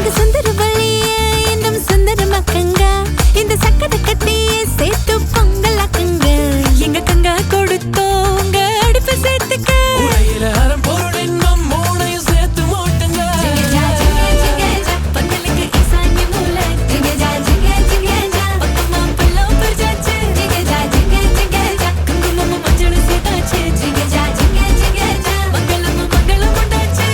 எங்க சுந்தர வழியே இன்னும் சுந்தரமாக்குங்க. இந்த சக்கரை கட்டியே சேர்த்து பொங்கலாக்குங்க. எங்க கங்கா கொடுத்தோங்க அடுப்பு சேர்த்துக்க. உடையில அறம் பொருள் இன்னும் மூணையும் சேர்த்து மூட்டுங்க. ஜிங்கஜா ஜிங்கஜா பந்தலுக்கு ஈசானி மூலை. ஜிங்கஜா ஜிங்கஜா பக்கமா பல்லம் பர்ஜாச்சு. ஜிங்கஜா ஜிங்கஜா குங்குமமும் மஞ்சளும் சேர்த்தாச்சு. ஜிங்கஜா ஜிங்கஜா மங்களமும் மங்களம் உண்டாச்சு.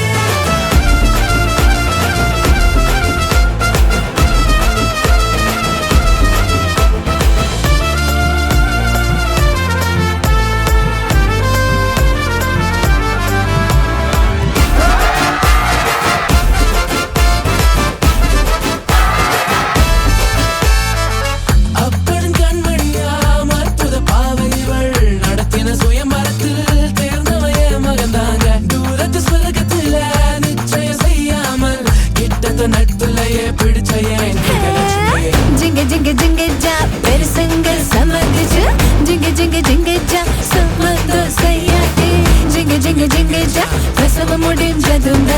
அப்பன் கண்மணியா மற்புத பாவைகள் நடத்தின சுயம்பரத்தில் தேர்ந்தவைய மகந்தாங்க. தூரத்து சொர்க்கத்துல நிச்சயம் செய்யாமல் கிட்டத்த நட்புலையே பிடிச்சையா ஜிங்க ஜிங்க ஜிங்கஜா பெருசங்க சமதிச்சு. ஜிங்க ஜிங்க ஜிங்கஜா சம்மதம் செய்யாதே. ஜிங்க ஜிங்க ஜிங்கஜா பிரசவம் முடிஞ்சதுங்க.